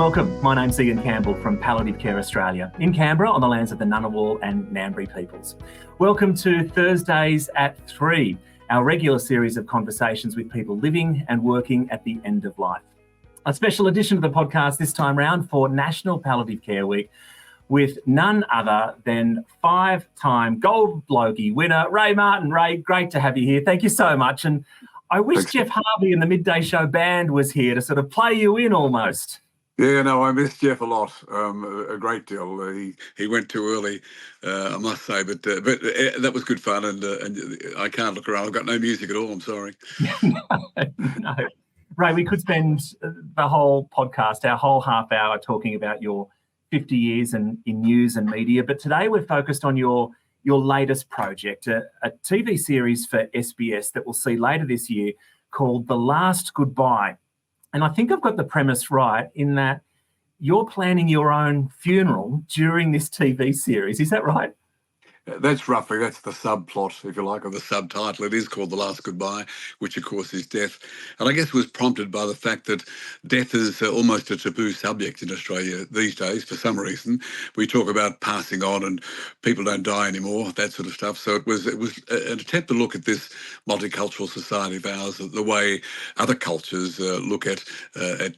Welcome. My name's Ian Campbell from Palliative Care Australia in Canberra on the lands of the Ngunnawal and Ngambri peoples. Welcome to Thursdays at 3, our regular series of conversations with people living and working at the end of life. A special edition of the podcast this time round for National Palliative Care Week with none other than 5-time Gold Logie winner, Ray Martin. Ray, great to have you here. Thank you so much. And I wish Jeff Harvey and the Midday Show band was here to sort of play you in almost. Yeah, no, I miss Jeff a lot, a great deal. He went too early, I must say, but that was good fun, and I can't look around. I've got no music at all. I'm sorry. No, Ray, we could spend the whole podcast, our whole half hour, talking about your 50 years in news and media, but today we're focused on your latest project, a TV series for SBS that we'll see later this year called The Last Goodbye. And I think I've got the premise right in that you're planning your own funeral during this TV series. Is that right? That's the subplot, if you like, or the subtitle. It is called The Last Goodbye, which, of course, is death. And I guess it was prompted by the fact that death is almost a taboo subject in Australia these days for some reason. We talk about passing on and people don't die anymore, that sort of stuff. So it was an attempt to look at this multicultural society of ours, the way other cultures look at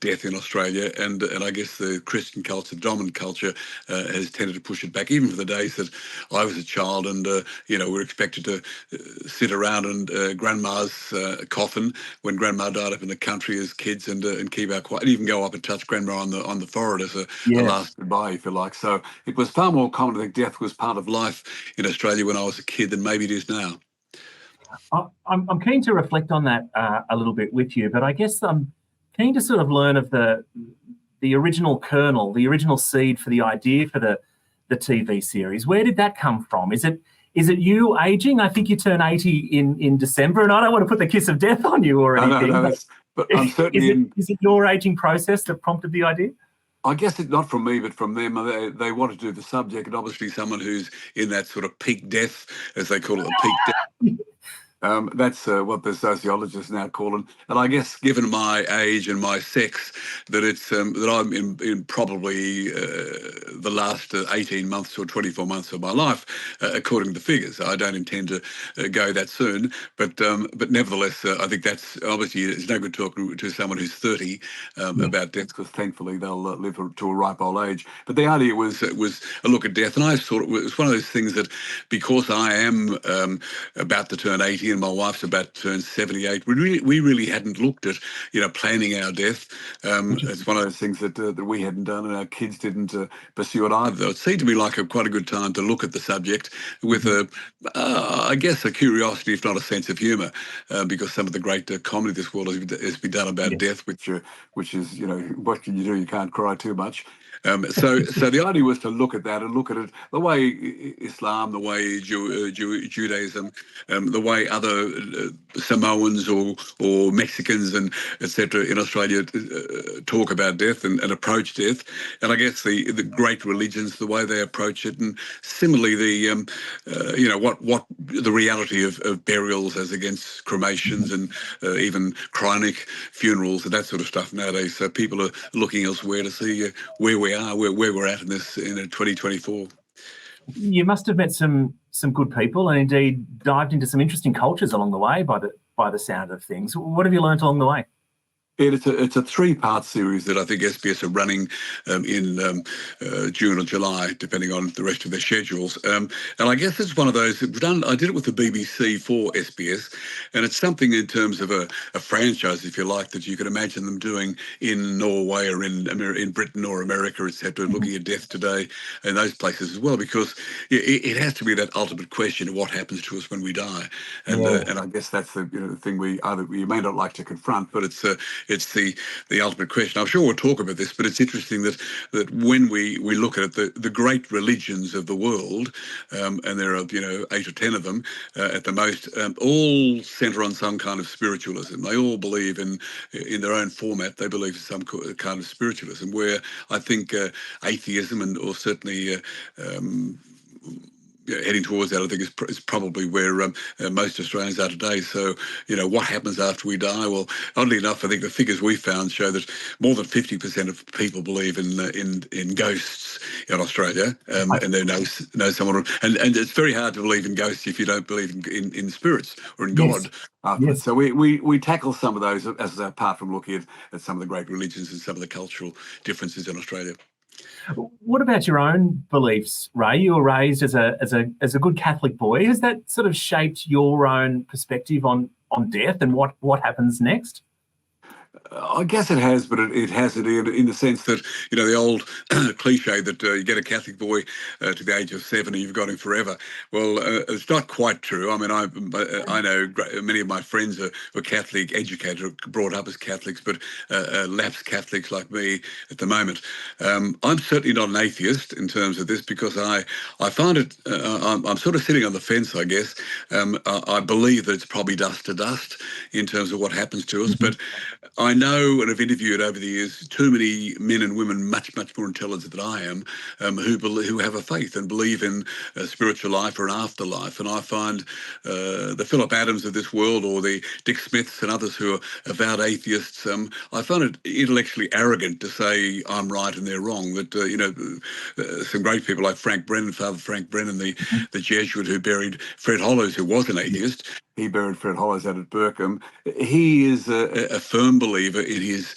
death in Australia. And I guess the Christian culture, dominant culture, has tended to push it back, even for the days that I was a child and we're expected to sit around and grandma's coffin when grandma died up in the country as kids and keep our quiet, and even go up and touch grandma on the forehead as a last goodbye, if you like. So it was far more common. I think death was part of life in Australia when I was a kid than maybe it is now. I'm keen to reflect on that a little bit with you, but I guess I'm keen to sort of learn of the original kernel, the original seed for the idea for the TV series. Where did that come from? Is it you aging? I think you turn 80 in December, and I don't want to put the kiss of death on you or anything. No, but I'm certainly is it your aging process that prompted the idea? I guess it's not from me, but from them. They wanted to do the subject, and obviously someone who's in that sort of peak death, as they call it, a peak death. That's what the sociologists now call it. And I guess, given my age and my sex, that it's that I'm in probably the last 18 months or 24 months of my life, according to figures. I don't intend to go that soon, but nevertheless, I think that's obviously it's no good talking to someone who's 30 about death, because thankfully they'll live to a ripe old age. But the idea was a look at death, and I thought it was one of those things that, because I am about to turn 80. And my wife's about to turn 78. We really hadn't looked at planning our death. It's one of those things that we hadn't done, and our kids didn't pursue it either. It seemed to me like quite a good time to look at the subject with I guess a curiosity, if not a sense of humour, because some of the great comedy this world has been done about death, which is what can you do? You can't cry too much. So the idea was to look at that and look at it the way Islam, the way Judaism, the way other Samoans or Mexicans and etc. in Australia talk about death and approach death, and I guess the great religions, the way they approach it, and similarly what the reality of burials as against cremations and even chronic funerals and that sort of stuff nowadays. So people are looking elsewhere to see where we're at in 2024. You must have met some good people, and indeed dived into some interesting cultures along the way by the sound of things. What have you learnt along the way? It's a 3-part series that I think SBS are running in June or July, depending on the rest of their schedules. And I guess it's one of those. I did it with the BBC for SBS, and it's something in terms of a franchise, if you like, that you could imagine them doing in Norway or in Britain or America, etc., looking at death today and those places as well, because it has to be that ultimate question of what happens to us when we die. And I guess that's the thing we may not like to confront, but it's the ultimate question. I'm sure we'll talk about this, but it's interesting that when we look at it, the great religions of the world, and there are 8 or 10 of them at the most, all centre on some kind of spiritualism. They all believe in their own format. They believe in some kind of spiritualism, where I think atheism or certainly heading towards that, I think, is probably where most Australians are today. So, what happens after we die? Well, oddly enough, I think the figures we found show that more than 50% of people believe in ghosts in Australia, and they know someone. And it's very hard to believe in ghosts if you don't believe in spirits or in Yes. God. Afterwards. Yes. So we tackle some of those as apart from looking at some of the great religions and some of the cultural differences in Australia. What about your own beliefs, Ray? You were raised as a good Catholic boy. Has that sort of shaped your own perspective on death and what happens next? I guess it has, but it has it in the sense that, the old cliche that you get a Catholic boy to the age of 7 and you've got him forever. Well, it's not quite true. I mean, I know many of my friends were Catholic, educated, brought up as Catholics, but lapsed Catholics like me at the moment. I'm certainly not an atheist in terms of this because I find it, I'm sort of sitting on the fence, I guess. I believe that it's probably dust to dust in terms of what happens to us, but I know and have interviewed over the years too many men and women much more intelligent than I am who have a faith and believe in a spiritual life or an afterlife. And I find the Philip Adams of this world or the Dick Smiths and others who are avowed atheists, I find it intellectually arrogant to say I'm right and they're wrong. That, some great people like Frank Brennan, Father Frank Brennan, the Jesuit who buried Fred Hollows, who was an atheist. He buried Fred Hollows out at Burkham. He is a firm believer in his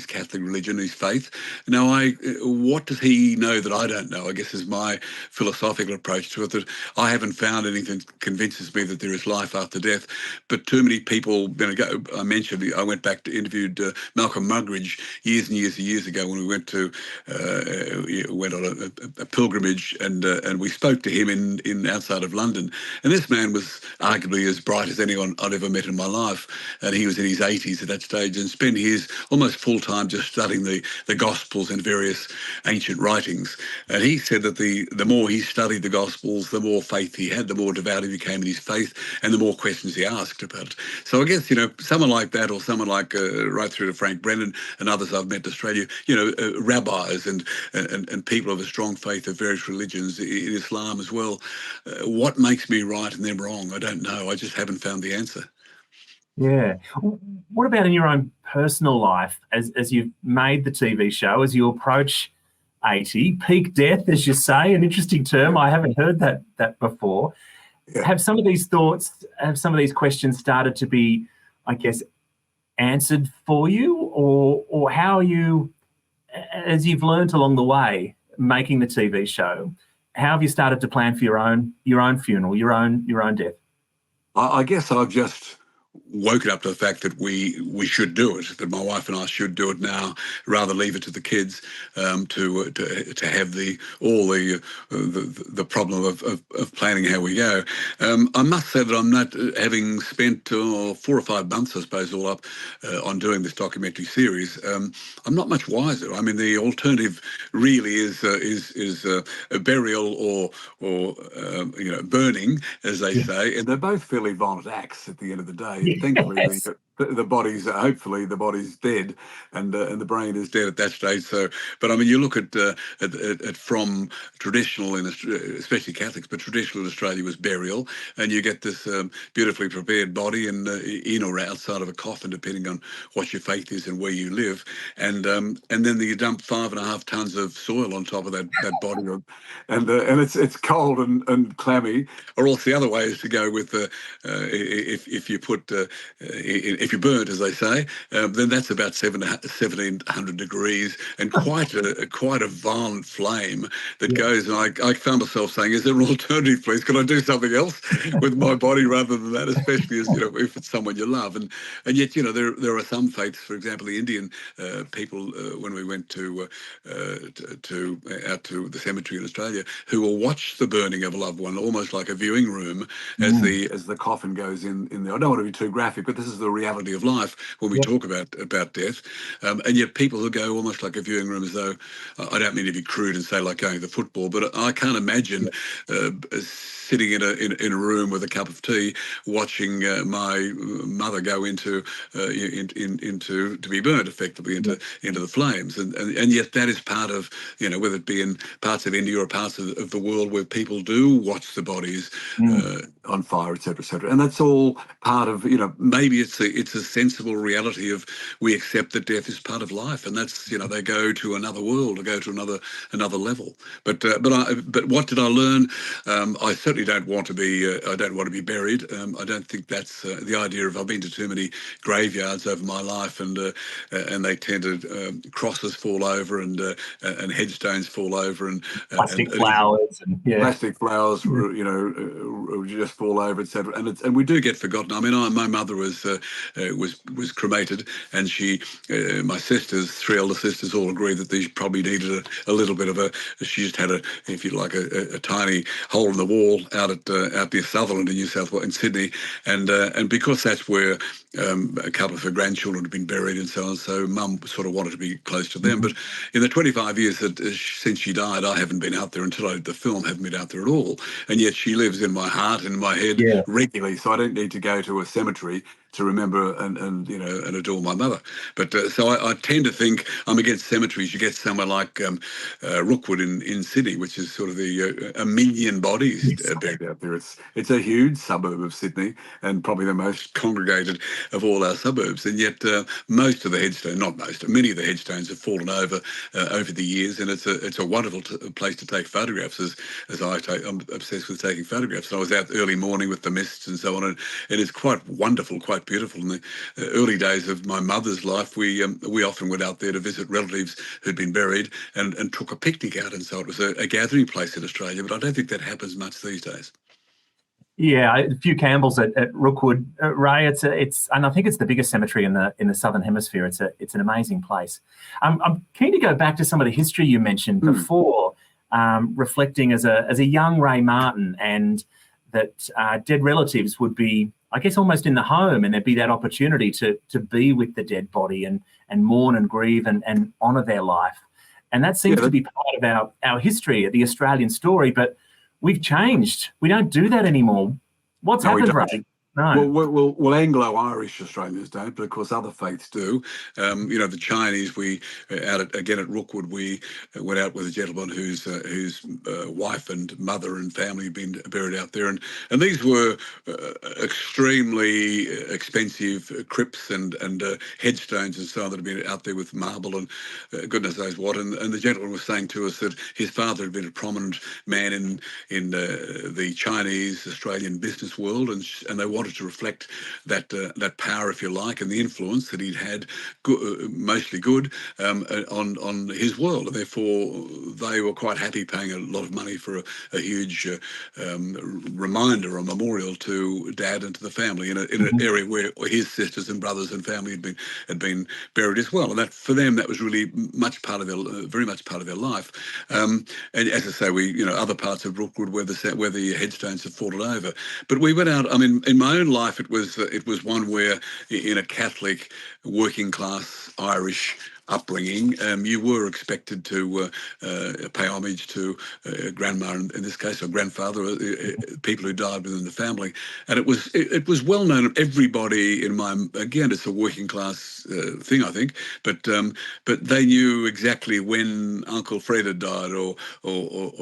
Catholic religion, his faith. Now, what does he know that I don't know? I guess is my philosophical approach to it. That I haven't found anything that convinces me that there is life after death. But too many people. I mentioned I went back to interviewed Malcolm Muggeridge years and years ago when we went on a pilgrimage and we spoke to him in outside of London. And this man was arguably as bright as anyone I'd ever met in my life. And he was in his 80s at that stage and spent his almost full time just studying the Gospels and various ancient writings. And he said that the more he studied the Gospels, the more faith he had, the more devout he became in his faith, and the more questions he asked about it. So I guess, someone like that or someone like right through to Frank Brennan and others I've met in Australia, rabbis and people of a strong faith of various religions, in Islam as well. What makes me right and them wrong? I don't know. I just haven't found the answer. Yeah. What about in your own personal life as you've made the TV show, as you approach 80, peak death, as you say, an interesting term. I haven't heard that before. Yeah. Have some of these questions started to be, I guess, answered for you, or how are you, as you've learned along the way making the TV show, how have you started to plan for your own funeral, your own death? I guess I've just woken up to the fact that we should do it, that my wife and I should do it now, rather leave it to the kids to have the problem of planning how we go. I must say that I'm not, having spent 4 or 5 months, I suppose, all up on doing this documentary series. I'm not much wiser. I mean, the alternative really is a burial or burning, as they say, and they're both fairly violent acts at the end of the day. Yes. Thankfully, the body's hopefully the body's dead, and the brain is dead at that stage. So, but I mean, you look at from traditional, especially Catholics, but traditional in Australia was burial, and you get this beautifully prepared body and in or outside of a coffin, depending on what your faith is and where you live, and then you dump 5.5 tons of soil on top of that body, and it's cold and clammy. Or else the other way is to go with if you put if you burnt, as they say, then that's about 1,700 degrees and quite a violent flame that goes. And I found myself saying, "Is there an alternative, please? Can I do something else with my body rather than that?" Especially as if it's someone you love. And yet there are some faiths, for example, the Indian people when we went out to the cemetery in Australia, who will watch the burning of a loved one almost like a viewing room as the coffin goes in there. I don't want to be too graphic, but this is the reality of life when we talk about death. And yet people who go almost like a viewing room, as though, I don't mean to be crude and say like going to the football, but I can't imagine sitting in a room with a cup of tea, watching my mother go into to be burnt effectively into the flames, and yet that is part of, whether it be in parts of India or parts of the world where people do watch the bodies on fire, etc., etc., and that's all part of, maybe it's a sensible reality of, we accept that death is part of life, and that's, they go to another world, or go to another level. But what did I learn? I certainly don't want to be buried. I don't think that's the idea of. I've been to too many graveyards over my life, and they tend to crosses fall over, and headstones fall over, and plastic flowers, and plastic flowers, just fall over, etc. And we do get forgotten. I mean, my mother was cremated, and my sisters, three elder sisters, all agree that they probably needed a little bit of she just had if you like, a tiny hole in the wall out near Sutherland in New South Wales, in Sydney, and because that's where a couple of her grandchildren had been buried and so on, so Mum sort of wanted to be close to them. But in the 25 years since she died, I haven't been out there until I did the film, haven't been out there at all, and yet she lives in my heart and in my head regularly, so I don't need to go to a cemetery to remember and adore my mother. But so I tend to think I'm against cemeteries. You get somewhere like Rookwood in Sydney, which is sort of a million bodies buried out there. It's a huge suburb of Sydney, and probably the most congregated of all our suburbs. And yet most of the headstones, not most, many of the headstones have fallen over the years, and it's a wonderful place to take photographs. I'm obsessed with taking photographs. And I was out early morning with the mists and so on, and it's quite wonderful, quite beautiful. In the early days of my mother's life, we often went out there to visit relatives who'd been buried, and took a picnic out, and so it was a gathering place in Australia. But I don't think that happens much these days. Yeah, a few Campbells at Rookwood, Ray. It's and I think it's the biggest cemetery in the southern hemisphere. It's an amazing place. I'm keen to go back to some of the history you mentioned before, reflecting as a young Ray Martin, and that dead relatives would be, I guess, almost in the home, and there'd be that opportunity to be with the dead body and mourn and grieve and honour their life. And that seems to be part of our history, the Australian story, but we've changed. We don't do that anymore. What's happened, Ray? No. Well, Anglo-Irish Australians don't, but of course other faiths do. The Chinese, we again at Rookwood, we went out with a gentleman whose wife and mother and family had been buried out there, and these were extremely expensive crypts and headstones and so on that had been out there with marble and goodness knows what. And the gentleman was saying to us that his father had been a prominent man in the Chinese Australian business world, and they wanted to reflect that power, if you like, and the influence that he'd had, mostly good, on his world. And therefore, they were quite happy paying a lot of money for a huge reminder or memorial to Dad and to the family in an area where his sisters and brothers and family had been buried as well. And that, for them, that was really very much part of their life. And as I say, other parts of Rookwood where the headstones have fallen over. But we went out. I mean, in my own life, it was one where, in a Catholic working class Irish upbringing, you were expected to pay homage to grandma, in this case, or grandfather, people who died within the family, and it was well known. Everybody again, it's a working class thing, I think, but they knew exactly when Uncle Fred had died, or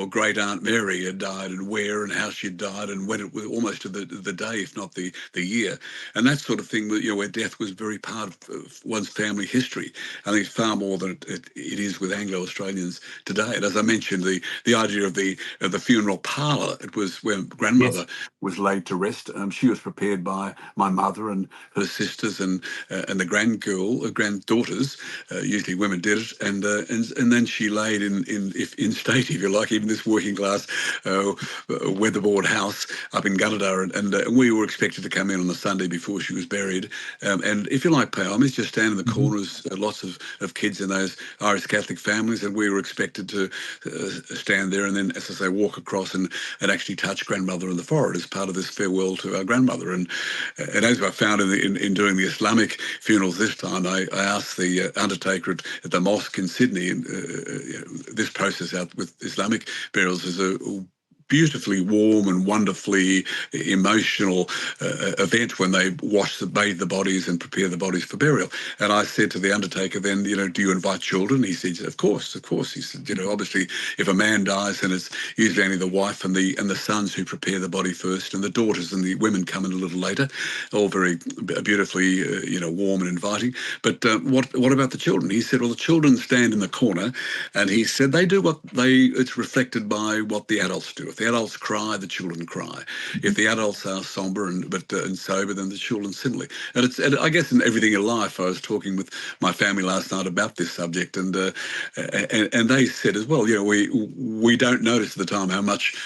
Great Aunt Mary had died, and where and how she'd died, and when it was almost to the day, if not the year, and that sort of thing. Where death was very part of one's family history. I think far more than it is with Anglo-Australians today. And as I mentioned, the idea of the funeral parlour, it was when grandmother was laid to rest. She was prepared by my mother and her sisters and the granddaughters. Usually women did it, and then she laid in state, if you like, even this working class weatherboard house up in Gunnedah, and we were expected to come in on the Sunday before she was buried, and if you like, pay homage, just stand in the corners. Lots of kids in those Irish Catholic families, and we were expected to stand there and then, as I say, walk across and actually touch grandmother on the forehead as part of this farewell to our grandmother. And as I found in doing the Islamic funerals this time, I asked the undertaker at the mosque in Sydney, and this process out with Islamic burials is beautifully warm and wonderfully emotional event when they bathe the bodies and prepare the bodies for burial. And I said to the undertaker then, do you invite children? He said, of course. He said, obviously, if a man dies, then it's usually only the wife and the sons who prepare the body first, and the daughters and the women come in a little later, all very beautifully, warm and inviting. But what about the children? He said, well, the children stand in the corner, and he said they do it's reflected by what the adults do. If the adults cry, the children cry. If the adults are somber and sober, then the children similarly. And I guess in everything in life, I was talking with my family last night about this subject, and they said as well, we don't notice at the time how much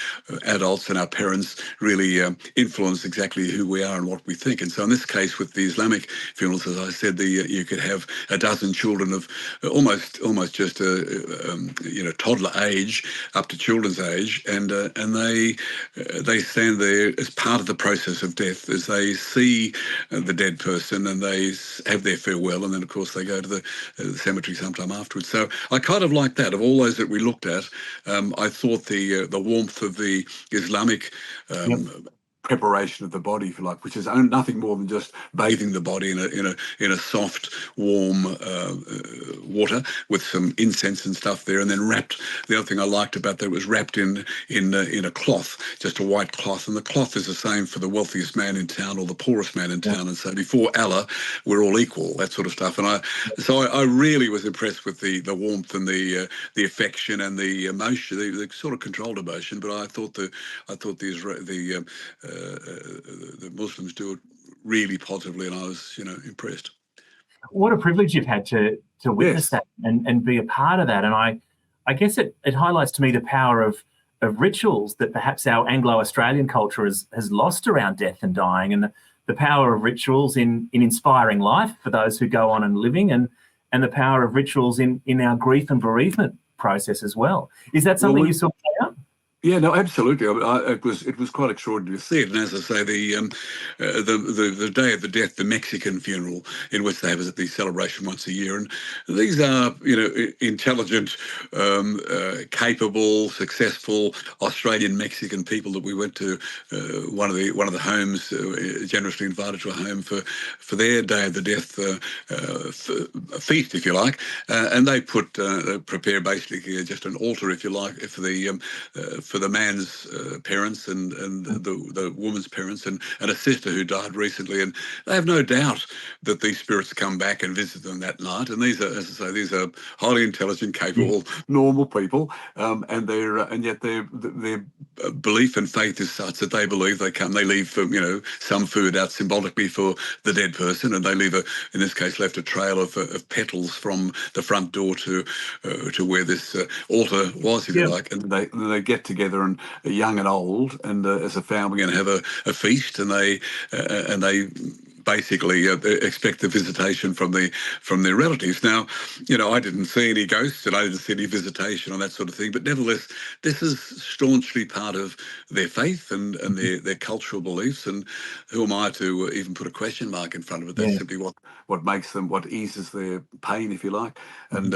adults and our parents really influence exactly who we are and what we think. And so in this case, with the Islamic funerals, as I said, you could have a dozen children of almost just toddler age up to children's age, and they stand there as part of the process of death, as they see the dead person and they have their farewell, and then of course they go to the cemetery sometime afterwards. So I kind of like that. Of all those that we looked at, I thought the warmth of the Islamic preparation of the body, if you like, which is nothing more than just bathing the body in a soft, warm water with some incense and stuff there, and then wrapped. The other thing I liked about that was wrapped in a cloth, just a white cloth, and the cloth is the same for the wealthiest man in town or the poorest man in town. And so before Allah, we're all equal, that sort of stuff. And I really was impressed with the warmth and the affection and the emotion, the sort of controlled emotion. But I thought the Muslims do it really positively, and I was, impressed. What a privilege you've had to witness that and be a part of that. And I guess it highlights to me the power of rituals that perhaps our Anglo-Australian culture has lost around death and dying, and the power of rituals in inspiring life for those who go on and living, and the power of rituals in our grief and bereavement process as well. Is that something you saw play out? Yeah, no, absolutely. It was quite extraordinary to see it. And as I say, the day of the death, the Mexican funeral, in which they have the celebration once a year, and these are intelligent, capable, successful Australian Mexican people that we went to one of the homes, generously invited to a home for their day of the death feast, if you like, and they prepare basically just an altar, if you like, for the man's parents and the woman's parents and a sister who died recently, and they have no doubt that these spirits come back and visit them that night. And these are, as I say, these are highly intelligent, capable, normal people, and yet their belief and faith is such that they believe they leave some food out symbolically for the dead person, and they in this case left a trail of petals from the front door to where this altar was, if you like, and they get together, and young and old, and as a family, and have a feast, and they basically expect the visitation from their relatives. Now, I didn't see any ghosts and I didn't see any visitation and that sort of thing, but nevertheless, this is staunchly part of their faith and their cultural beliefs. And who am I to even put a question mark in front of it? That's simply what makes them, what eases their pain, if you like, and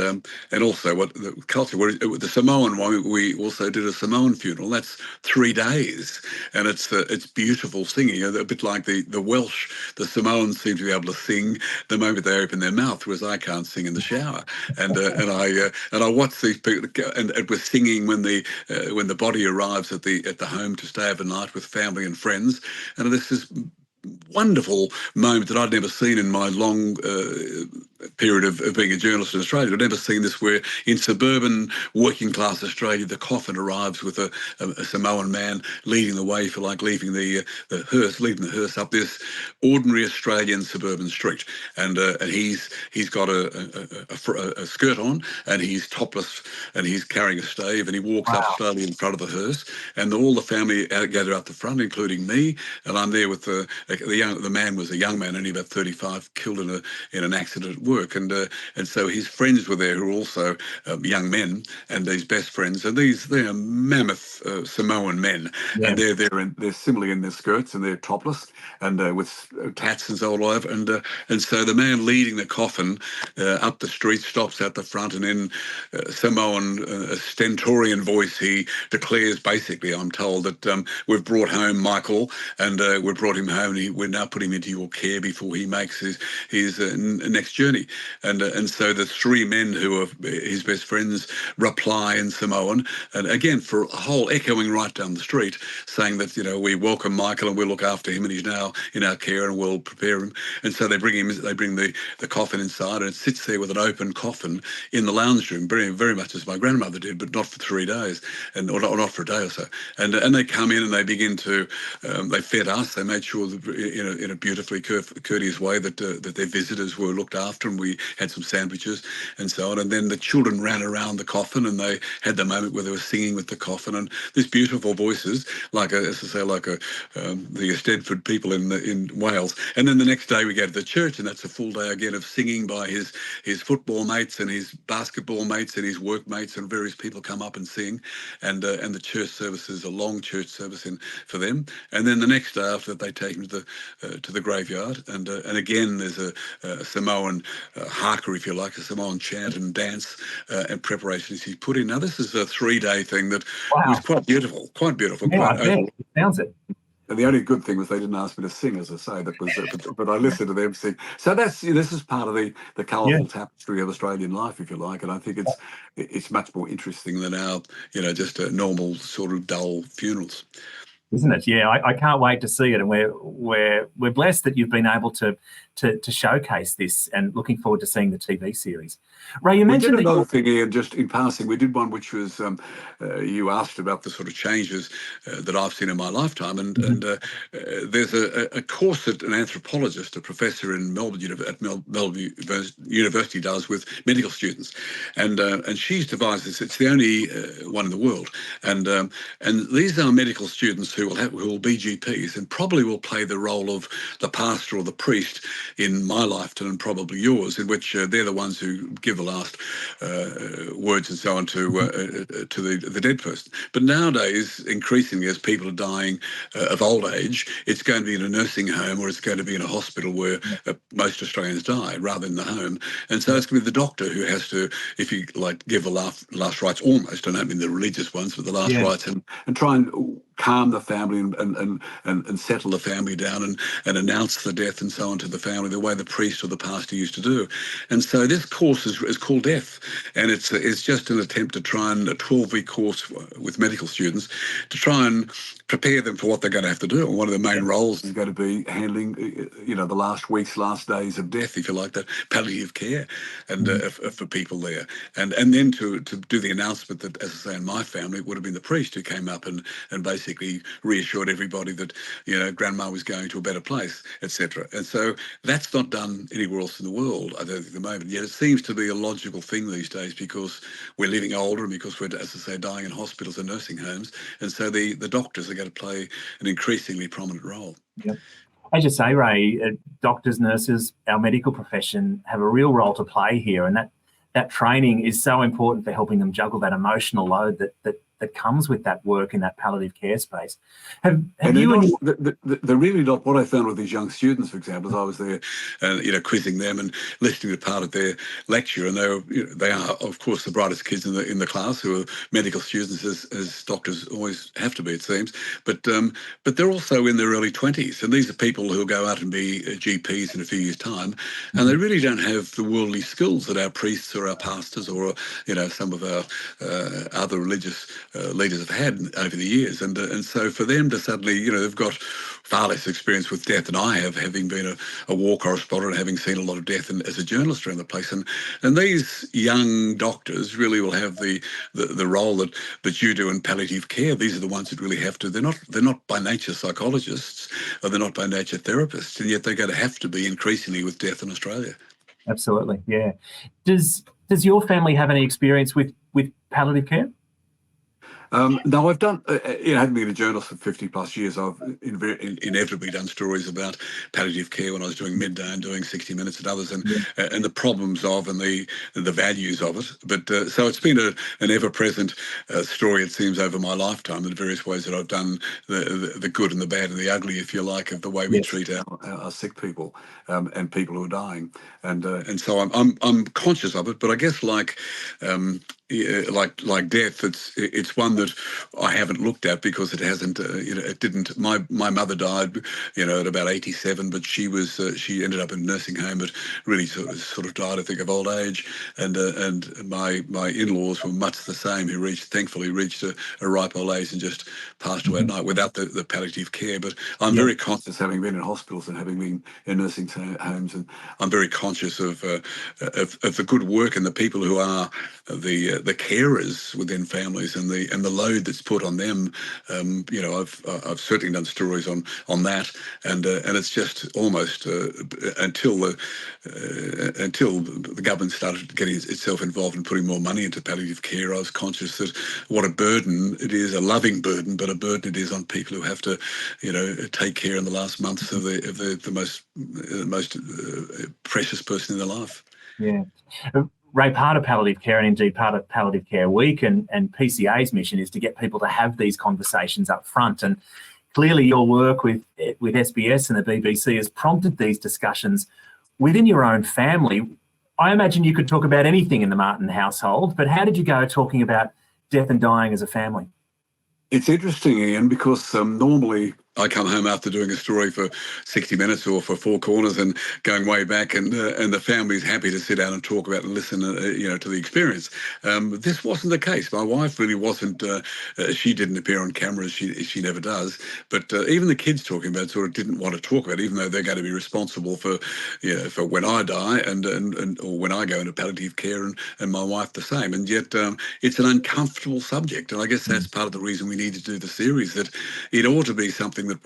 also what the culture. The Samoan one, we also did a Samoan funeral. That's 3 days, and it's beautiful singing, a bit like the Welsh. The Samoans seem to be able to sing the moment they open their mouth, whereas I can't sing in the shower. And I watch these people, and we're singing when the body arrives at the home to stay overnight with family and friends. And this is wonderful moment that I'd never seen in my long period of being a journalist in Australia. I'd never seen this, where in suburban working class Australia, the coffin arrives with a Samoan man leading the way, for like leaving the hearse up this ordinary Australian suburban street, and he's got a skirt on, and he's topless, and he's carrying a stave, and he walks up slowly in front of the hearse, and all the family gather out the front, including me, and I'm there with the man was a young man, only about 35, killed in an accident work, and so his friends were there who were also young men, and his best friends, and they are mammoth Samoan men, and they're similarly in their skirts and they're topless and with tats and so all over, and so the man leading the coffin up the street stops at the front, and in Samoan stentorian voice he declares, basically, I'm told, that we've brought home Michael, and we've brought him home, and we're now putting him into your care before he makes his next journey. And so the three men who are his best friends reply in Samoan, and again for a whole echoing right down the street, saying that, we welcome Michael and we'll look after him, and he's now in our care and we'll prepare him. And so they bring the coffin inside, and it sits there with an open coffin in the lounge room, very, very much as my grandmother did, but not for 3 days, or not for a day or so. And they come in and they begin to, they fed us. They made sure that in a beautifully courteous way that their visitors were looked after, and we had some sandwiches and so on. And then the children ran around the coffin, and they had the moment where they were singing with the coffin, and these beautiful voices, like the Eisteddfod people in Wales. And then the next day we go to the church, and that's a full day again of singing by his football mates and his basketball mates and his workmates, and various people come up and sing, and the church service is a long church service for them. And then the next day after that, they take him to the graveyard, and again there's a Samoan haka, if you like, a Samoan chant and dance and preparations he's put in. Now this is a 3-day thing that was quite beautiful. Yeah, it sounds it. And the only good thing was they didn't ask me to sing, as I say. That was, but I listened to them sing. So this is part of the colourful tapestry of Australian life, if you like. And I think it's much more interesting than our, just a normal sort of dull funerals. Isn't it? Yeah, I can't wait to see it, and we're blessed that you've been able to showcase this, and looking forward to seeing the TV series. Ray, you mentioned another thing, Ian, just in passing. We did one which was you asked about the sort of changes that I've seen in my lifetime, and there's a course that an anthropologist, a professor in Melbourne University, does with medical students, and she's devised this. It's the only one in the world, and these are medical students who will be GPs, and probably will play the role of the pastor or the priest in my lifetime, and probably yours, in which they're the ones who give the last words and so on to the dead person. But nowadays, increasingly, as people are dying of old age, it's going to be in a nursing home, or it's going to be in a hospital where most Australians die, rather than the home. And so it's going to be the doctor who has to, if you like, give the last rites almost. I don't mean the religious ones, but the last rites, and try and calm the family and settle the family down, and announce the death and so on to the family, the way the priest or the pastor used to do. And so this course is called Death, and it's just an attempt to try and a 12-week course with medical students to try and prepare them for what they're going to have to do. And one of the main roles is going to be handling, the last days of death, if you like, that palliative care, and for people there. And then to do the announcement that, as I say, in my family, it would have been the priest who came up and basically reassured everybody that, grandma was going to a better place, etc. And so that's not done anywhere else in the world, I don't think, at the moment. Yet it seems to be a logical thing these days, because we're living older, and because we're, as I say, dying in hospitals and nursing homes. And so the doctors are going to play an increasingly prominent role. Yep. As you say, Ray, doctors, nurses, our medical profession have a real role to play here, and that training is so important for helping them juggle that emotional load that comes with that work in that palliative care space. Have you? They're really not. What I found with these young students, for example, is I was there, quizzing them and listening to part of their lecture, and they are, of course, the brightest kids in the class, who are medical students, as doctors always have to be, it seems. But they're also in their early 20s, and these are people who will go out and be GPs in a few years' time, and they really don't have the worldly skills that our priests or our pastors or some of our other religious leaders have had over the years, and so for them to suddenly, they've got far less experience with death than I have, having been a war correspondent and having seen a lot of death as a journalist around the place, and these young doctors really will have the role that you do in palliative care. These are the ones that really have to. They're not by nature psychologists, or they're not by nature therapists, and yet they're going to have to be increasingly with death in Australia. Absolutely, yeah. Does your family have any experience with palliative care? No, I've done, having been a journalist for 50 plus years, I've inevitably done stories about palliative care when I was doing Midday and doing 60 Minutes and others, Yeah. and the problems of and the values of it. But so it's been an ever-present story, it seems, over my lifetime, in the various ways that I've done the good and the bad and the ugly, if you like, of the way we Yes. treat our sick people and people who are dying. And so I'm conscious of it, but I guess like death, it's one that I haven't looked at because it hasn't. It didn't. My mother died, at about 87, but she ended up in a nursing home, but really sort of died, I think, of old age. And my in-laws were much the same, who thankfully reached a ripe old age and just passed away at night without the palliative care. But I'm very conscious, having been in hospitals and having been in nursing homes, and I'm very conscious of the good work and the people who are the carers within families and the load that's put on them. I've certainly done stories on that, and it's just almost until the government started getting itself involved and putting more money into palliative care, I was conscious that what a burden it is, a loving burden, but a burden it is on people who have to, take care in the last months of the most precious person in their life. Yeah. Ray, part of palliative care, and indeed part of Palliative Care Week and PCA's mission, is to get people to have these conversations up front. And clearly your work with SBS and the BBC has prompted these discussions within your own family. I imagine you could talk about anything in the Martin household, but how did you go talking about death and dying as a family? It's interesting, Ian, because normally I come home after doing a story for 60 Minutes or for Four Corners and going way back, and the family's happy to sit down and talk about and listen, to the experience. This wasn't the case. My wife really wasn't. She didn't appear on camera. She never does. But even the kids talking about it sort of didn't want to talk about it, even though they're going to be responsible for when I die and or when I go into palliative care, and my wife the same. And yet it's an uncomfortable subject, and I guess that's part of the reason we need to do the series. That it ought to be something that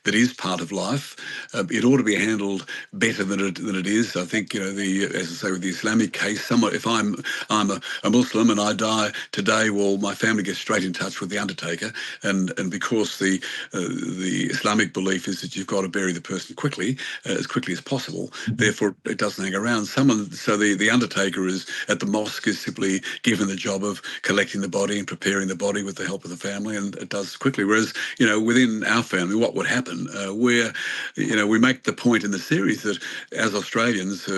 that is part of life. It ought to be handled better than it is. I think as I say, with the Islamic case, if I'm a Muslim and I die today, well, my family gets straight in touch with the undertaker, and because the Islamic belief is that you've got to bury the person quickly, as quickly as possible. Therefore, it doesn't hang around. So the undertaker is at the mosque is simply given the job of collecting the body and preparing the body with the help of the family, and it does quickly. Whereas within our family, what would happen? Where we make the point in the series that as Australians,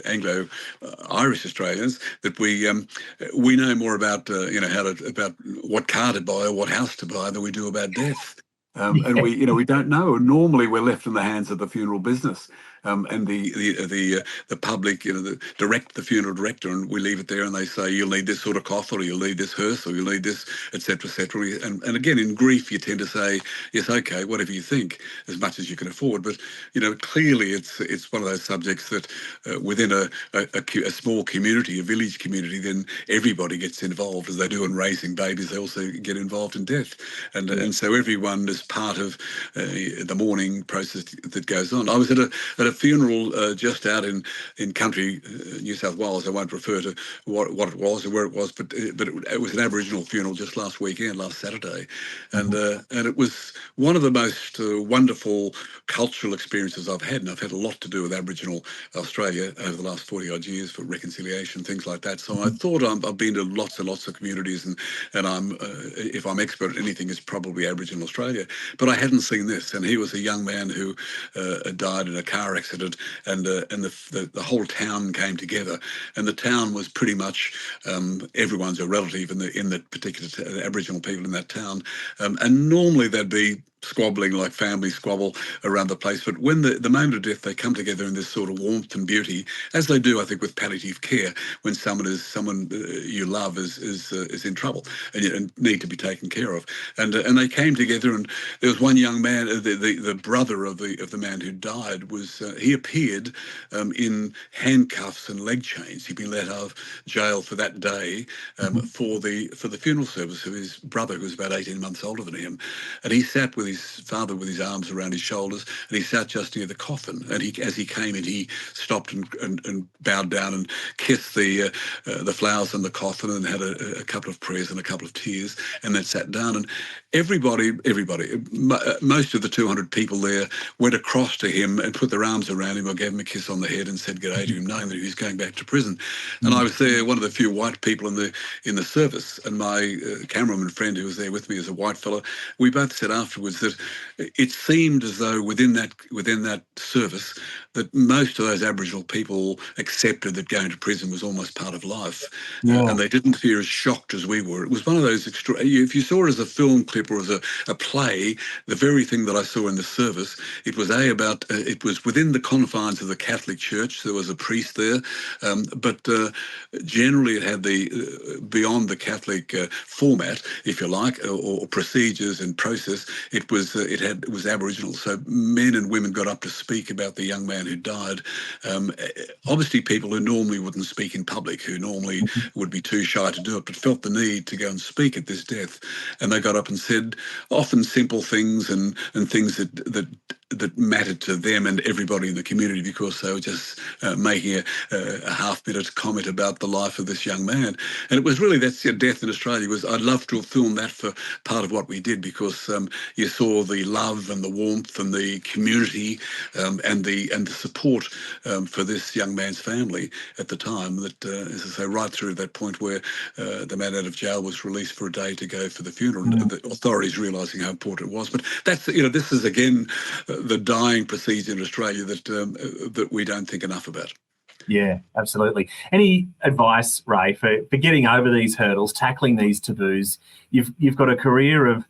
Anglo-Irish Australians, that we know more about about what car to buy or what house to buy than we do about death. And we don't know. Normally, we're left in the hands of the funeral business, and the public, the funeral director, and we leave it there, and they say you'll need this sort of cloth, or you'll need this hearse, or you'll need this, etc., etc. And again, in grief, you tend to say yes, okay, whatever you think, as much as you can afford. But clearly, it's one of those subjects that within a small community, a village community, then everybody gets involved, as they do in raising babies. They also get involved in death, and so everyone is part of the mourning process that goes on. I was at a funeral just out in country New South Wales. I won't refer to what it was or where it was, but it was an Aboriginal funeral just last Saturday, and it was one of the most wonderful cultural experiences I've had, and I've had a lot to do with Aboriginal Australia over the last 40 odd years for reconciliation, things like that. So I thought I've been to lots and lots of communities, and I'm if I'm expert at anything, it's probably Aboriginal Australia. But I hadn't seen this, and he was a young man who died in a car accident, and the whole town came together, and the town was pretty much everyone's a relative in the particular Aboriginal people in that town, and normally they'd be squabbling like family squabble around the place, but when the moment of death, they come together in this sort of warmth and beauty, as they do, I think, with palliative care, when someone you love is in trouble and need to be taken care of, and they came together, and there was one young man, the brother of the man who died, he appeared in handcuffs and leg chains. He'd been let out of jail for that day for the funeral service of his brother, who was about 18 months older than him, and he sat with his father with his arms around his shoulders, and he sat just near the coffin. And as he came in, he stopped and bowed down and kissed the flowers on the coffin, and had a couple of prayers and a couple of tears, and then sat down. And everybody, most of the 200 people there went across to him and put their arms around him or gave him a kiss on the head and said g'day to him, knowing that he was going back to prison. And I was there, one of the few white people in the service, and my cameraman friend who was there with me as a white fellow, we both said afterwards that it seemed as though within that service that most of those Aboriginal people accepted that going to prison was almost part of life, and they didn't feel as shocked as we were. It was one of those if you saw it as a film clip or as a play, the very thing that I saw in the service, it was it was within the confines of the Catholic Church. There was a priest there, but generally it had beyond the Catholic format, if you like, or procedures and process. It was Aboriginal. So men and women got up to speak about the young man who died. Obviously, people who normally wouldn't speak in public, who normally would be too shy to do it, but felt the need to go and speak at this death. And they got up and said often simple things and things that mattered to them and everybody in the community, because they were just making a half-minute comment about the life of this young man. And it was really, that's death in Australia. I'd love to have filmed that for part of what we did, because you saw the love and the warmth and the community and the support for this young man's family at the time. That, as I say, right through that point where the man out of jail was released for a day to go for the funeral, and the authorities realising how important it was. But that's, this is again the dying procedure in Australia that we don't think enough about. Yeah, absolutely. Any advice, Ray, for getting over these hurdles, tackling these taboos? You've got a career of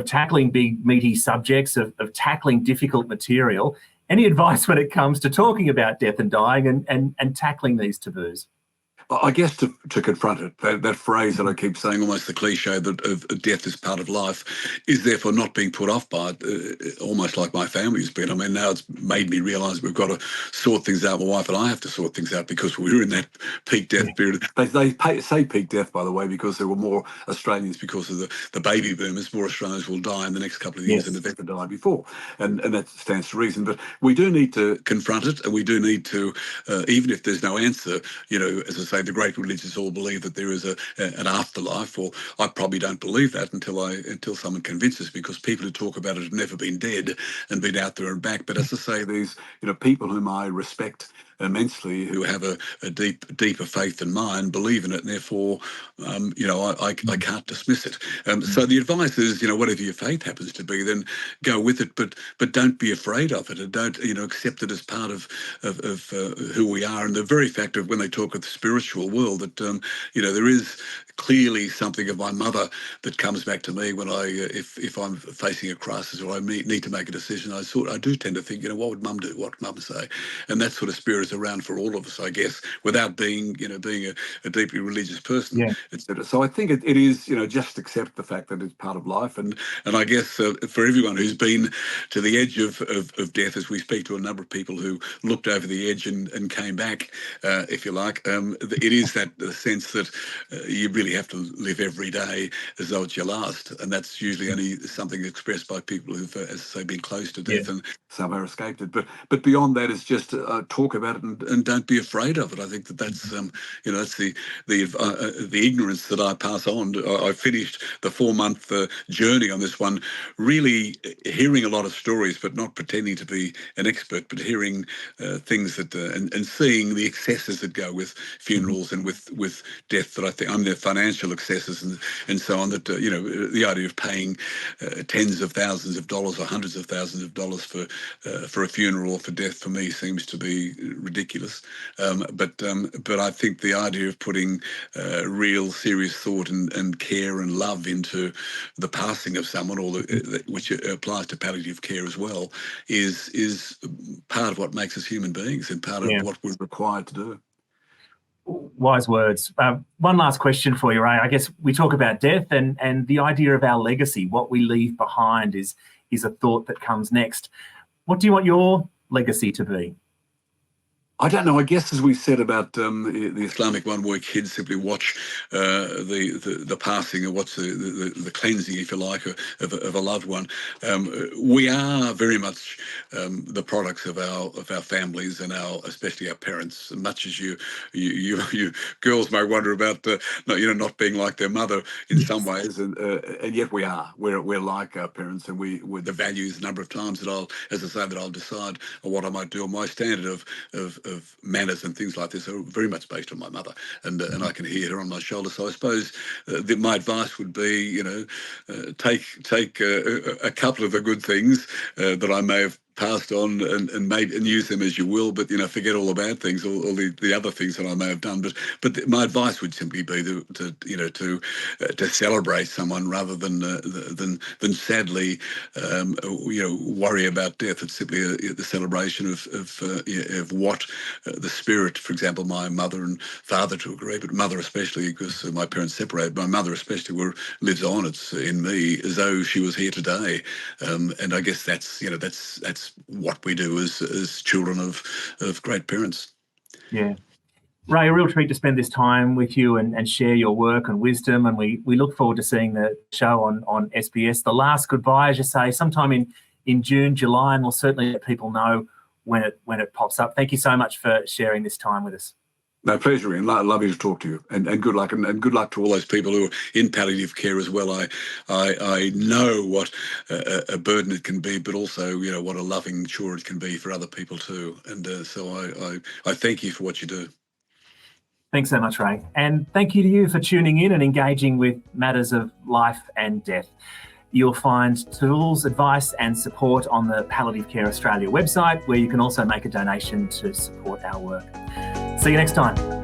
tackling big, meaty subjects, of tackling difficult material. Any advice when it comes to talking about death and dying and tackling these taboos? I guess to confront it, that phrase that I keep saying, almost the cliche that of death is part of life, is therefore not being put off by it, almost like my family's been. I mean, now it's made me realise we've got to sort things out. My wife and I have to sort things out, because we're in that peak death period. They say peak death, by the way, because there were more Australians, because of the baby boomers, more Australians will die in the next couple of years than have ever died before. And that stands to reason. But we do need to confront it, and we do need to, even if there's no answer, as I say, the great religions all believe that there is an afterlife, or I probably don't believe that until someone convinces, because people who talk about it have never been dead and been out there and back. But as I say, these people whom I respect immensely, who have a deeper faith than mine, believe in it, and therefore I can't dismiss it. So the advice is, whatever your faith happens to be, then go with it, but don't be afraid of it, and don't accept it as part of who we are. And the very fact of, when they talk of the spiritual world, that there is clearly something of my mother that comes back to me when if I'm facing a crisis or I need to make a decision. I do tend to think, what would Mum do? What would Mum say? And that sort of spirit is around for all of us, I guess, without being a deeply religious person, etc. So I think it is, just accept the fact that it's part of life, and I guess for everyone who's been to the edge of death, as we speak to a number of people who looked over the edge and came back, if you like, it is that sense that you really have to live every day as though it's your last, and that's usually only something expressed by people who've, as I say, been close to death and somehow escaped it. But beyond that is just talk about it and don't be afraid of it. I think that's that's the ignorance that I pass on. I finished the 4-month journey on this one, really hearing a lot of stories, but not pretending to be an expert, but hearing things that and seeing the excesses that go with funerals and with death. That I think the financial excesses and so on. That the idea of paying tens of thousands of dollars or hundreds of thousands of dollars for a funeral or for death, for me, seems to be ridiculous. But I think the idea of putting real serious thought and care and love into the passing of someone, or which applies to palliative care as well, is part of what makes us human beings and part of what we're required to do. Wise words. One last question for you, Ray. I guess we talk about death and the idea of our legacy. What we leave behind is a thought that comes next. What do you want your legacy to be? I don't know. I guess as we said about the Islamic 1 where kids simply watch the passing or what's the cleansing, if you like, of a loved one. We are very much the products of our families and especially our parents. And much as you girls may wonder about not being like their mother in some ways, and yet we are. We're like our parents, and we the values. A number of times that I'll decide on what I might do, on my standard of manners and things like this are very much based on my mother, and I can hear her on my shoulder. So I suppose that my advice would be, take a couple of the good things that I may have passed on and use them as you will, but forget all the bad things, all the other things that I may have done. But my advice would simply be to celebrate someone rather than sadly worry about death. It's simply the celebration of what the spirit, for example, my mother and father to a degree, but mother especially, because my parents separated. My mother especially lives on. It's in me as though she was here today, and I guess that's what we do as children of great parents. Yeah. Ray, a real treat to spend this time with you and share your work and wisdom, and we look forward to seeing the show on SBS. The Last Goodbye, as you say, sometime in June, July, and we'll certainly let people know when it pops up. Thank you so much for sharing this time with us. No, pleasure, Ian. Lovely to talk to you, and good luck, and good luck to all those people who are in palliative care as well. I know what a burden it can be, but also what a loving chore it can be for other people too. And so I thank you for what you do. Thanks so much, Ray, and thank you to you for tuning in and engaging with matters of life and death. You'll find tools, advice and support on the Palliative Care Australia website, where you can also make a donation to support our work. See you next time.